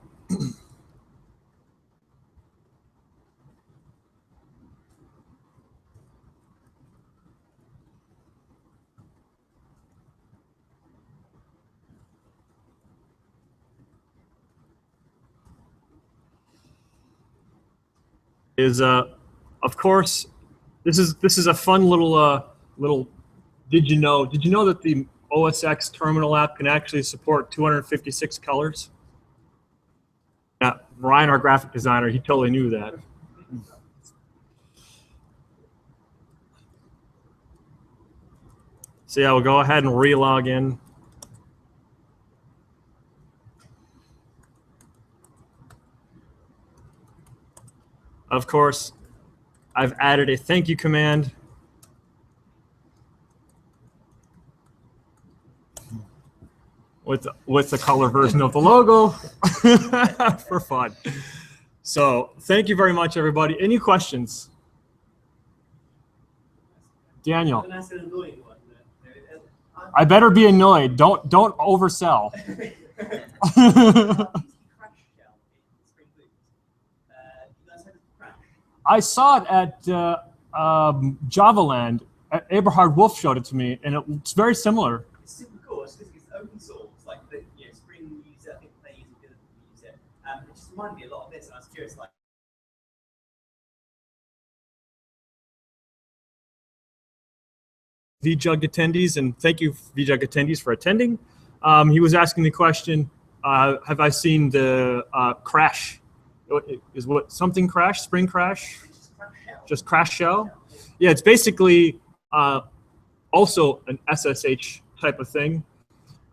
Of course, this is a fun little. Did you know that the OS X terminal app can actually support 256 colors? Yeah, Ryan, our graphic designer, he totally knew that. So yeah, we'll go ahead and re-log in. Of course, I've added a thank you command. With the color version of the logo for fun. So thank you very much, everybody. Any questions? Daniel. I better be annoyed. Don't oversell. I saw it at JavaLand. Eberhard Wolf showed it to me, and it's very similar. It's super cool. It's open source. Like Spring use it. I think they use it. It just reminded me a lot of this, and I was curious, like. vJUG attendees, and thank you vJUG attendees for attending. He was asking the question, have I seen the crash? Is what something crash? Spring crash? Just crash shell? Yeah, it's basically also an SSH type of thing.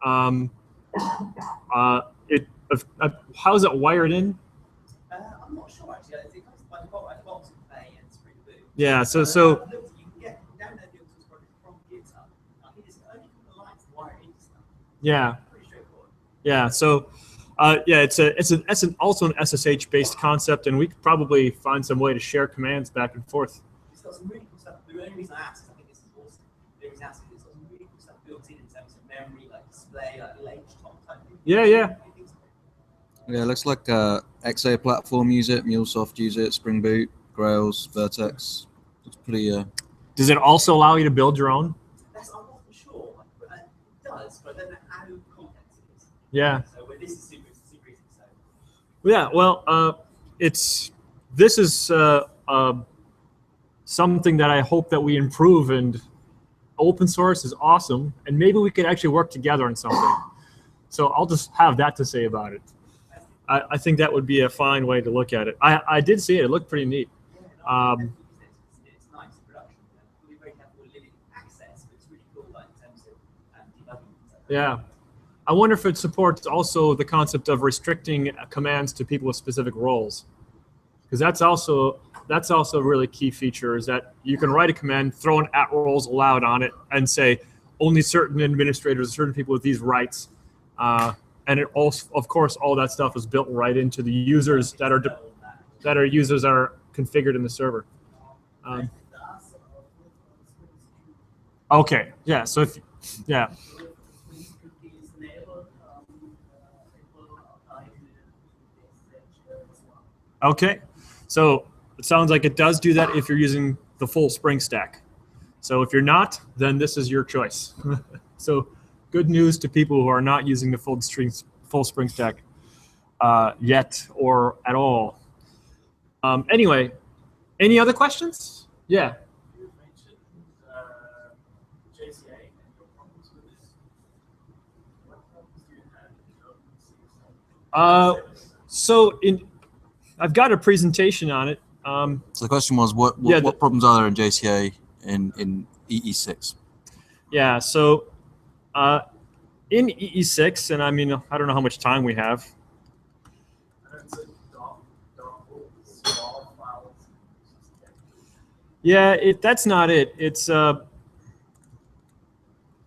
How is it wired in? I'm not sure actually. It comes by default, right? Devoxx and Spring Boot. Yeah, so yeah. Yeah, so yeah, it's also an SSH based concept, and we could probably find some way to share commands back and forth. It's got some really cool stuff. The only reason I asked is I think this is awesome. The reason I asked is it's got some really cool stuff built in terms of memory, like display, like LH-top type thing. Yeah. Yeah, it looks like XA platform use it, MuleSoft use it, Spring Boot, Grails, Vertex. It's pretty. Does it also allow you to build your own? I'm not sure. It does, but I don't know how complex it is. Yeah. So this is super easy. So. Yeah. Well, this is something that I hope that we improve, and open source is awesome, and maybe we could actually work together on something. So I'll just have that to say about it. I think that would be a fine way to look at it. I did see it. It looked pretty neat. It's nice in production. We'll be very careful with limited access, but it's really cool, like in terms of debugging. Yeah. I wonder if it supports also the concept of restricting commands to people with specific roles, because that's also a really key feature, is that you can write a command, throw an @roles allowed on it, and say only certain administrators, certain people with these rights, and it also, of course, all that stuff is built right into the users that are configured in the server. Okay, yeah. So if yeah. Okay, so it sounds like it does do that if you're using the full Spring Stack. So if you're not, then this is your choice. So good news to people who are not using the full Spring Stack yet or at all. Anyway, any other questions? Yeah. You mentioned JCA and your problems with this. What problems do you have in So I've got a presentation on it. So the question was, what problems are there in JCA in EE6? Yeah, so in EE6, and I mean, I don't know how much time we have. Yeah, that's not it. It's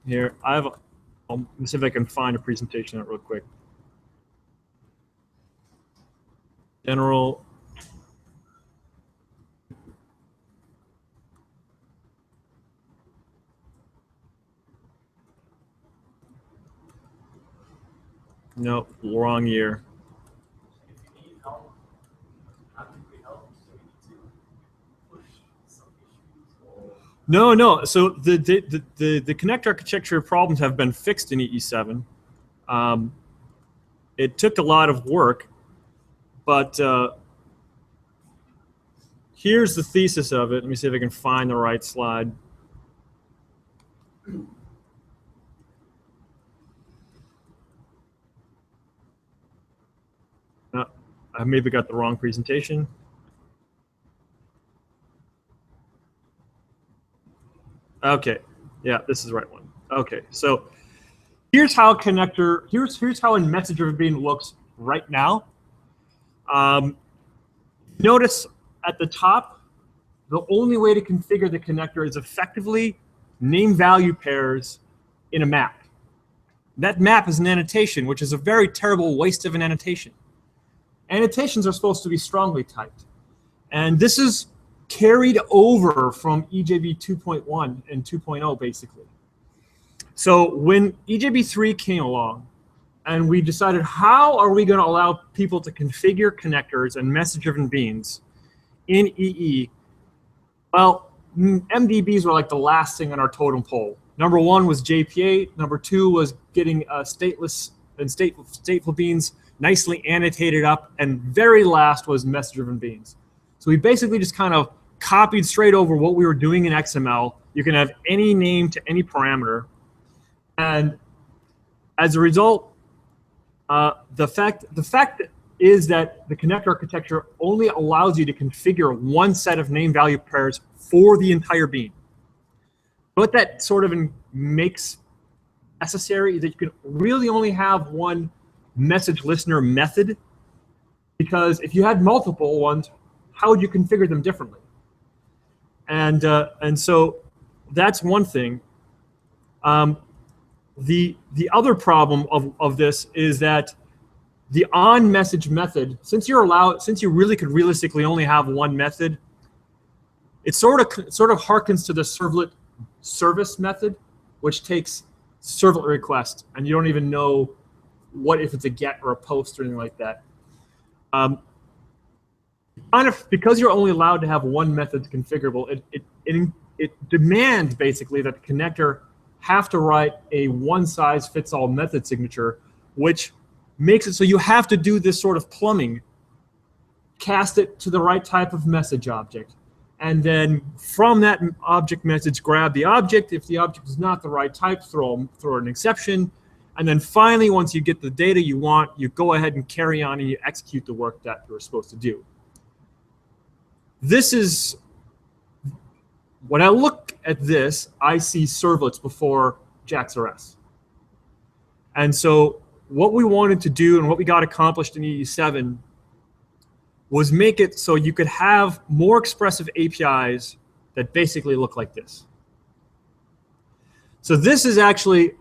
here. I'll see if I can find a presentation on it real quick. General. No, wrong year. If you need help, how can we help? So we need to push some issues or... No. So the connect architecture problems have been fixed in EE7. It took a lot of work, but here's the thesis of it. Let me see if I can find the right slide. I maybe got the wrong presentation. Okay, yeah, this is the right one. Okay, so here's how connector, here's how a message-driven bean looks right now. Notice at the top, the only way to configure the connector is effectively name-value pairs in a map. That map is an annotation, which is a very terrible waste of an annotation. Annotations are supposed to be strongly typed. And this is carried over from EJB 2.1 and 2.0, basically. So when EJB 3 came along, and we decided, how are we going to allow people to configure connectors and message-driven beans in EE? Well, MDBs were like the last thing on our totem pole. Number one was JPA. Number two was getting stateless and stateful beans nicely annotated up, and very last was message-driven beans. So we basically just kind of copied straight over what we were doing in XML. You can have any name to any parameter, and as a result, the fact is that the connector architecture only allows you to configure one set of name-value pairs for the entire bean. What that sort of makes necessary is that you can really only have one message listener method, because if you had multiple ones, how would you configure them differently? And so that's one thing. The other problem of this is that the on-message method, since you really could realistically only have one method, it sort of harkens to the servlet service method, which takes servlet requests, and you don't even know if it's a get or a post or anything like that. Because you're only allowed to have one method configurable, it demands basically that the connector have to write a one-size-fits-all method signature, which makes it so you have to do this sort of plumbing, cast it to the right type of message object, and then from that object message, grab the object. If the object is not the right type, throw an exception. And then finally, once you get the data you want, you go ahead and carry on and you execute the work that you're supposed to do. This is, when I look at this, I see servlets before JAX-RS. And so what we wanted to do and what we got accomplished in EE7 was make it so you could have more expressive APIs that basically look like this. So this is actually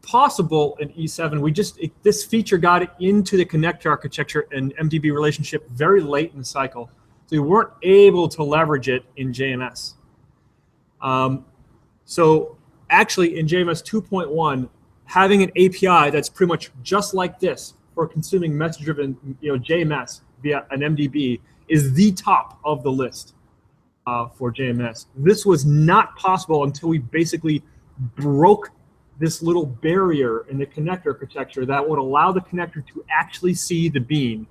possible in E7. This feature got it into the connector architecture and MDB relationship very late in the cycle. So we weren't able to leverage it in JMS. So actually in JMS 2.1, having an API that's pretty much just like this for consuming message-driven JMS via an MDB is the top of the list for JMS. This was not possible until we basically broke this little barrier in the connector architecture that would allow the connector to actually see the bean,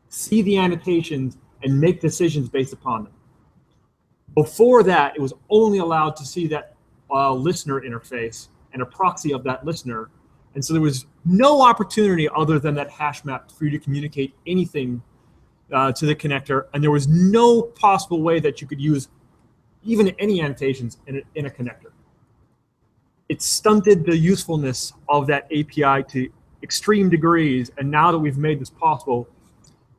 see the annotations, and make decisions based upon them. Before that, it was only allowed to see that listener interface and a proxy of that listener. And so there was no opportunity other than that hash map for you to communicate anything to the connector. And there was no possible way that you could use even any annotations in a connector. It stunted the usefulness of that API to extreme degrees. And now that we've made this possible,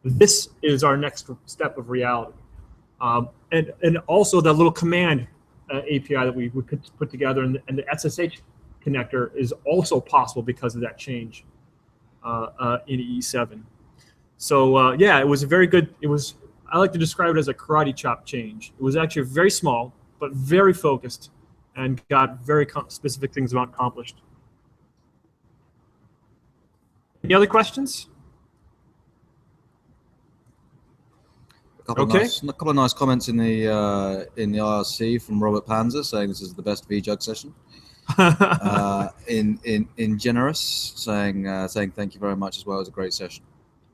this is our next step of reality. And also the little command API that we could put together, and the SSH connector is also possible because of that change in E7. So yeah, it was a very good, I like to describe it as a karate chop change. It was actually very small, but very focused, and got very specific things accomplished. Any other questions? A couple of nice comments in the IRC from Robert Panzer saying this is the best vJUG session. in Generous saying thank you very much as well. It was a great session.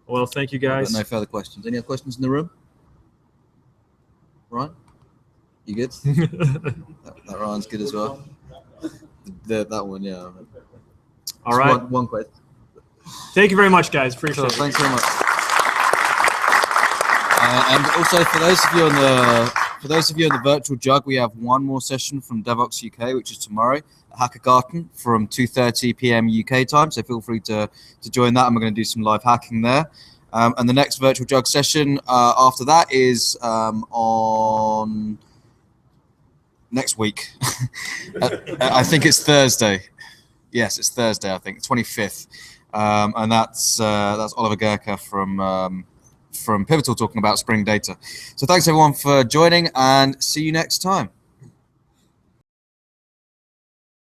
Well, thank you guys. No further questions. Any other questions in the room? Ryan, you good? that Ryan's good as well. That one, yeah. All right. One question. Thank you very much, guys. Appreciate it. Thanks very much. And also for those of you in the virtual jug, we have one more session from Devoxx UK, which is tomorrow at Hackergarten from 2:30 p.m. UK time. So feel free to join that, and we're going to do some live hacking there. And the next virtual jug session after that is on next week. I think it's Thursday. Yes, it's Thursday. I think 25th, and that's Oliver Gurka from Pivotal talking about Spring Data. So thanks everyone for joining, and see you next time.